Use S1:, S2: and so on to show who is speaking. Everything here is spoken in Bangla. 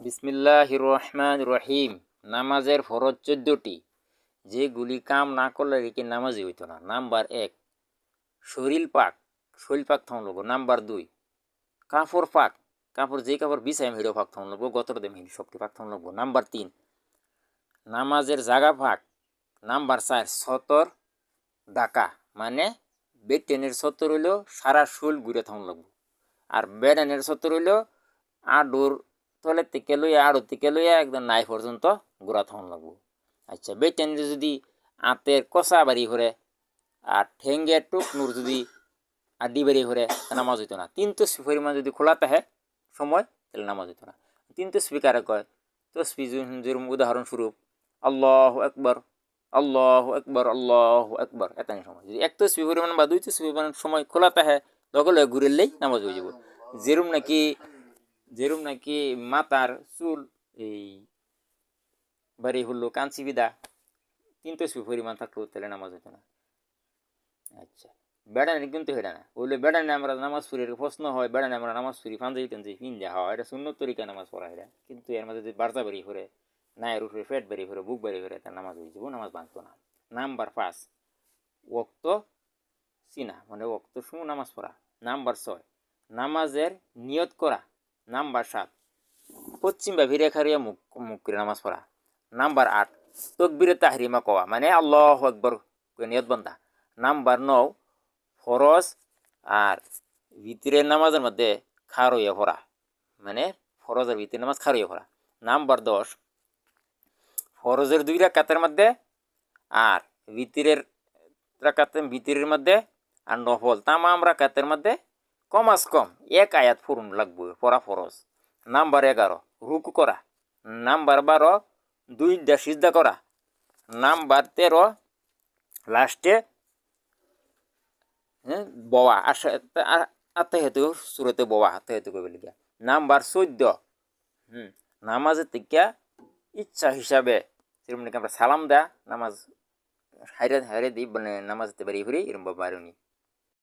S1: বিসমিল্লাহির রহমানির রহিম। নামাজের ফরজ 14টি, যেগুলি কাম না করলে কি নামাজই হইতো না। নাম্বার 1, শরীর পাক থাকুন লাগবো। নাম্বার 2, কাপড় পাক, কাপড় যে কাপড় বিছাই হিড়ো পাক থাকুন লাগবো, গতর দেম হিড় শক্তি পাক থাকুন লাগবো। নাম্বার 3, নামাজের জাগা পাক। নাম্বার 4, সতর ডাকা, মানে বেটেনের সতর হইলেও সারা শোল ঘুরে থাকুন লাগবো। আর বেডানের সতর হইলেও আডুর তলের থেকে লইয়া আড়ুর থেকে লইয়া একদম নাই পর্যন্ত ঘোরা থাকুন লাগবো। আচ্ছা, বেটেনের যদি আতের কষা বাড়ি করে আর ঠেঙ্গে টুকনুর যদি আড্ডি বাড়ি করে নামাজ হইতো না। 3 তসবি পরিমাণ যদি খোলা থাকে সময়, তাহলে নামাজ হইতো না। 3 তসবি কারে কয়? তসবি যেরকম উদাহরণস্বরূপ আল্লাহু আকবার, আল্লাহু আকবার, আল্লাহু আকবার, এতানি সময় যদি 1 তসবি পরিমাণ বা 2 তসবি পরিমাণ সময় খোলা থাকে, তখন ঘুরেলেই নামাজ হয়ে যাব। যেরম নাকি মাতার চুল এই বাড়ি হলো কাঞ্চি বিদা 3 তসবি পরিমাণ থাকলো, তাহলে নামাজ হইতো না। আচ্ছা, বেড়ানি কিন্তু হেডা না বললে বেড়ানি আমরা নামাজ পড়ি, প্রশ্ন হয় বেড়ানি আমরা নামাজ পড়ি পাঞ্জাবি টাঞ্জাবি পিন্দা হয়, এটা সুন্নত তরিকা নামাজ পড়া এটা। কিন্তু এর মধ্যে যদি বার্তা বাড়ি করে, নায়ের উপরে পেট বাড়ি করে, বুক বাড়ি করে, তার নামাজ হয়ে যাব, নামাজ ভাঙতো না। নাম্বার 5, ওক্ত চিনা, মানে ওক্ত সময় নামাজ পড়া। নাম্বার 6, নামাজের নিয়ত করা। নাম্বার 7, পশ্চিম বা ভিড়ে খারিয়া মুখ মুখ করে নামাজ পড়া। নাম্বার 8, তকবিরে তাহরিমা কওয়া, মানে আল্লাহু আকবার নিয়ত বন্ধা। নাম্বার 9, ফরজ আর ভিতরের নামাজের মধ্যে খার হইয়া পড়া, মানে ফরজ আর ভিতরের নামাজ খার হইয়া পড়া। নাম্বার 10, ফরজের 2 রাকাতের মধ্যে আর ভিতরের মধ্যে আর নফল তামাম রাকাতের মধ্যে কমাস কম 1 আয়াত পড়ুন লাগবে, পড়া ফরজ। নাম্বার 11, রুকু করা। নাম্বার 12, 2টা সিজদা করা। নাম্বার 13, লাস্টে বওয়া আত্মাহেতু সুরতে বওয়া আত্মাহেতু করবে লিখা। নাম্বার 14, নামাজের থেকে ইচ্ছা হিসাবে যেরকম নাকি আমরা সালাম দেয়া নামাজ হাইরে দিই, মানে নামাজ দিতে পারি এরকম বারণী।